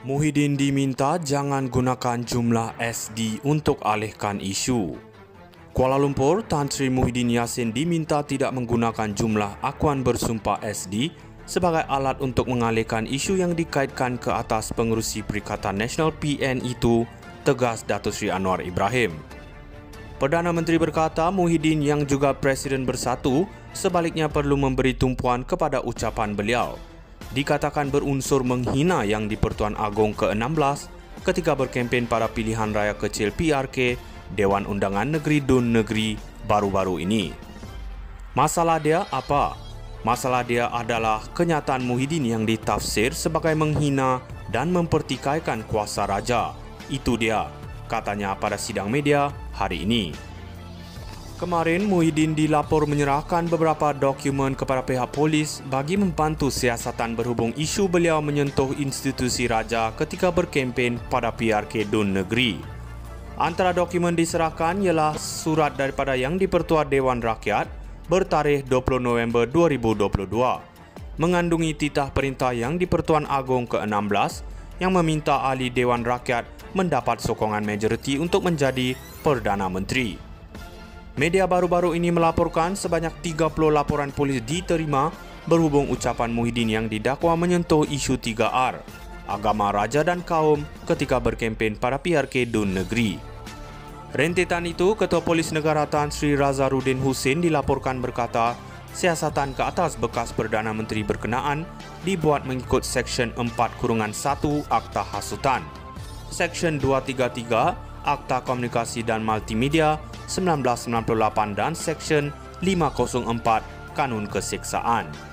Muhyiddin diminta jangan gunakan jumlah SD untuk alihkan isu. Kuala Lumpur, Tan Sri Muhyiddin Yassin diminta tidak menggunakan jumlah akuan bersumpah SD sebagai alat untuk mengalihkan isu yang dikaitkan ke atas pengerusi Perikatan Nasional PN itu, tegas Datuk Seri Anwar Ibrahim. Perdana Menteri berkata Muhyiddin yang juga Presiden Bersatu sebaliknya perlu memberi tumpuan kepada ucapan beliau. Dikatakan berunsur menghina Yang di-Pertuan Agong ke-16 ketika berkempen pada pilihan raya kecil PRK Dewan Undangan Negeri Dun Negeri baru-baru ini. Masalah dia apa? Masalah dia adalah kenyataan Muhyiddin yang ditafsir sebagai menghina dan mempertikaikan kuasa raja. Itu dia, katanya pada sidang media hari ini. Kemarin, Muhyiddin dilapor menyerahkan beberapa dokumen kepada pihak polis bagi membantu siasatan berhubung isu beliau menyentuh institusi raja ketika berkempen pada PRK Dun Negeri. Antara dokumen diserahkan ialah surat daripada Yang di-Pertua Dewan Rakyat bertarikh 20 November 2022, mengandungi titah perintah Yang di-Pertuan Agong ke-16 yang meminta ahli Dewan Rakyat mendapat sokongan majoriti untuk menjadi Perdana Menteri. Media baru-baru ini melaporkan sebanyak 30 laporan polis diterima berhubung ucapan Muhyiddin yang didakwa menyentuh isu 3R, agama, raja dan kaum ketika berkempen pada PRK Dun Negeri. Rentetan itu, Ketua Polis Negara Tan Sri Razarudin Husin dilaporkan berkata, siasatan ke atas bekas Perdana Menteri berkenaan dibuat mengikut Seksyen 4-1 Akta Hasutan, Seksyen 233 Akta Komunikasi dan Multimedia 1998 dan Seksyen 504 Kanun Keseksaan.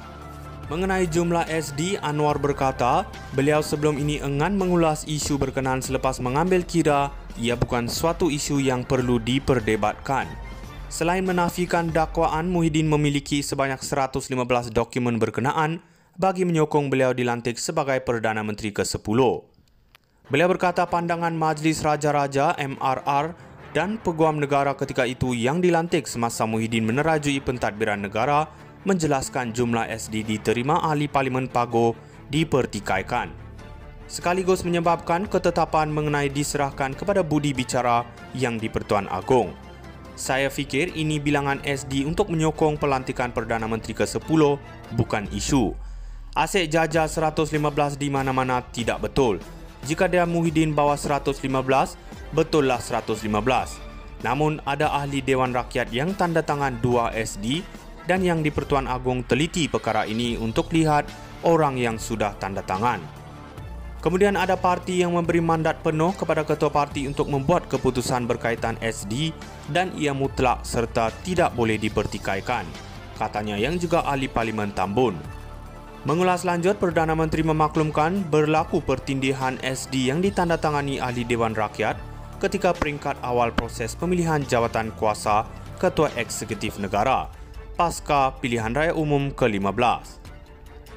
Mengenai jumlah SD, Anwar berkata, beliau sebelum ini enggan mengulas isu berkenaan selepas mengambil kira ia bukan suatu isu yang perlu diperdebatkan. Selain menafikan dakwaan, Muhyiddin memiliki sebanyak 115 dokumen berkenaan bagi menyokong beliau dilantik sebagai Perdana Menteri ke-10. Beliau berkata pandangan Majlis Raja-Raja MRR dan Peguam Negara ketika itu yang dilantik semasa Muhyiddin menerajui pentadbiran negara menjelaskan jumlah SD diterima ahli Parlimen Pago dipertikaikan, sekaligus menyebabkan ketetapan mengenai diserahkan kepada budi bicara Yang di-Pertuan Agong. Saya fikir ini bilangan SD untuk menyokong pelantikan Perdana Menteri ke-10, bukan isu. Asyik jajah 115 di mana-mana tidak betul. Jika dia Muhyiddin bawa 115, betullah 115. Namun ada ahli Dewan Rakyat yang tanda tangan 2 SD dan Yang di-Pertuan Agong teliti perkara ini untuk lihat orang yang sudah tanda tangan. Kemudian ada parti yang memberi mandat penuh kepada ketua parti untuk membuat keputusan berkaitan SD dan ia mutlak serta tidak boleh dipertikaikan, katanya yang juga ahli Parlimen Tambun. Mengulas lanjut, Perdana Menteri memaklumkan berlaku pertindihan SD yang ditandatangani ahli Dewan Rakyat ketika peringkat awal proses pemilihan jawatan kuasa Ketua Eksekutif Negara pasca pilihan raya umum ke-15.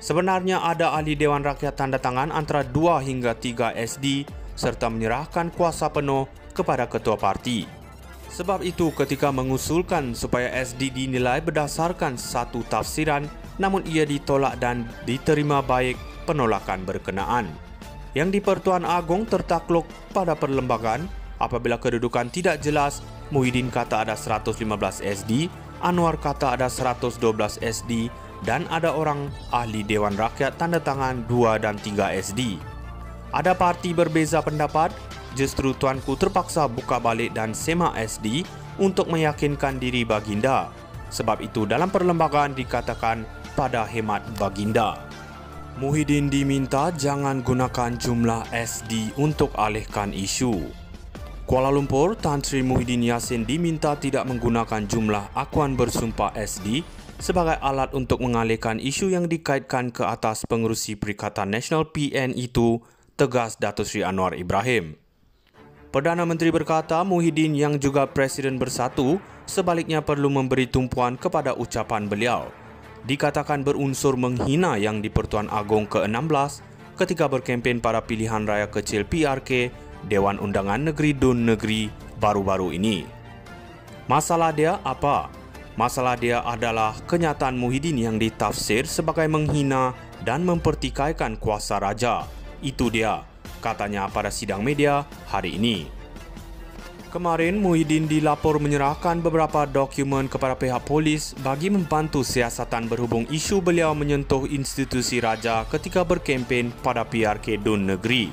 Sebenarnya ada ahli Dewan Rakyat tanda tangan antara 2 hingga 3 SD serta menyerahkan kuasa penuh kepada ketua parti. Sebab itu ketika mengusulkan supaya SD dinilai berdasarkan satu tafsiran, namun ia ditolak dan diterima baik penolakan berkenaan. Yang di-Pertuan Agong tertakluk pada perlembagaan apabila kedudukan tidak jelas. Muhyiddin kata ada 115 SD, Anwar kata ada 112 SD dan ada orang ahli Dewan Rakyat tanda tangan 2 dan 3 SD. Ada parti berbeza pendapat, justru tuanku terpaksa buka balik dan semak SD untuk meyakinkan diri baginda. Sebab itu dalam perlembagaan dikatakan pada hemat baginda. Muhyiddin diminta jangan gunakan jumlah SD untuk alihkan isu. Kuala Lumpur, Tan Sri Muhyiddin Yassin diminta tidak menggunakan jumlah akuan bersumpah SD sebagai alat untuk mengalihkan isu yang dikaitkan ke atas pengerusi Perikatan Nasional PN itu, tegas Datuk Seri Anwar Ibrahim. Perdana Menteri berkata Muhyiddin yang juga Presiden Bersatu sebaliknya perlu memberi tumpuan kepada ucapan beliau. Dikatakan berunsur menghina Yang di-Pertuan Agong ke-16 ketika berkempen pada pilihan raya kecil PRK Dewan Undangan Negeri Dun Negeri baru-baru ini. Masalah dia apa? Masalah dia adalah kenyataan Muhyiddin yang ditafsir sebagai menghina dan mempertikaikan kuasa raja. Itu dia, katanya pada sidang media hari ini. Kemarin, Muhyiddin dilapor menyerahkan beberapa dokumen kepada pihak polis bagi membantu siasatan berhubung isu beliau menyentuh institusi raja ketika berkempen pada PRK Dun Negeri.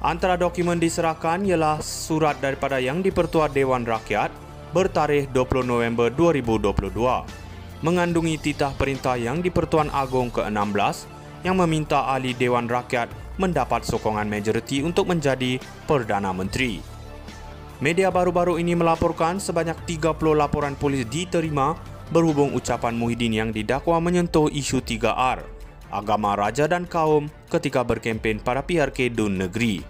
Antara dokumen diserahkan ialah surat daripada Yang di-Pertua Dewan Rakyat bertarikh 20 November 2022, mengandungi titah perintah Yang di-Pertuan Agong ke-16 yang meminta ahli Dewan Rakyat mendapat sokongan majoriti untuk menjadi Perdana Menteri. Media baru-baru ini melaporkan sebanyak 30 laporan polis diterima berhubung ucapan Muhyiddin yang didakwa menyentuh isu 3R, agama, raja dan kaum ketika berkempen pada PRK Dun Negeri.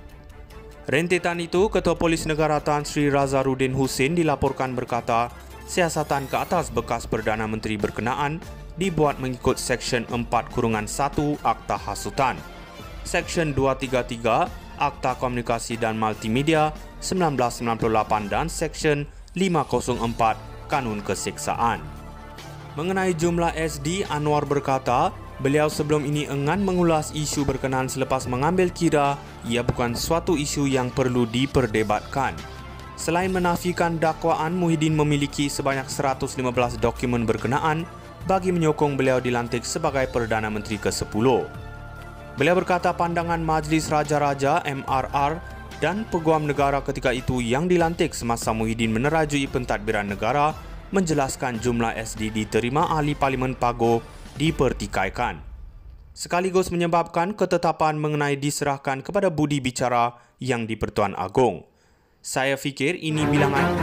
Rentetan itu, Ketua Polis Negara Tan Sri Razaruddin Hussein dilaporkan berkata, siasatan ke atas bekas Perdana Menteri berkenaan dibuat mengikut Seksyen 4-1 Akta Hasutan, Seksyen 233 Akta Komunikasi dan Multimedia 1998 dan Seksyen 504 Kanun Keseksaan. Mengenai jumlah SD, Anwar berkata, beliau sebelum ini enggan mengulas isu berkenaan selepas mengambil kira ia bukan suatu isu yang perlu diperdebatkan. Selain menafikan dakwaan, Muhyiddin memiliki sebanyak 115 dokumen berkenaan bagi menyokong beliau dilantik sebagai Perdana Menteri ke-10. Beliau berkata pandangan Majlis Raja-Raja MRR dan Peguam Negara ketika itu yang dilantik semasa Muhyiddin menerajui pentadbiran negara menjelaskan jumlah SD diterima ahli Parlimen Pago dipertikaikan, sekaligus menyebabkan ketetapan mengenai diserahkan kepada Budi Bicara Yang di-Pertuan Agong. Saya fikir ini bilangan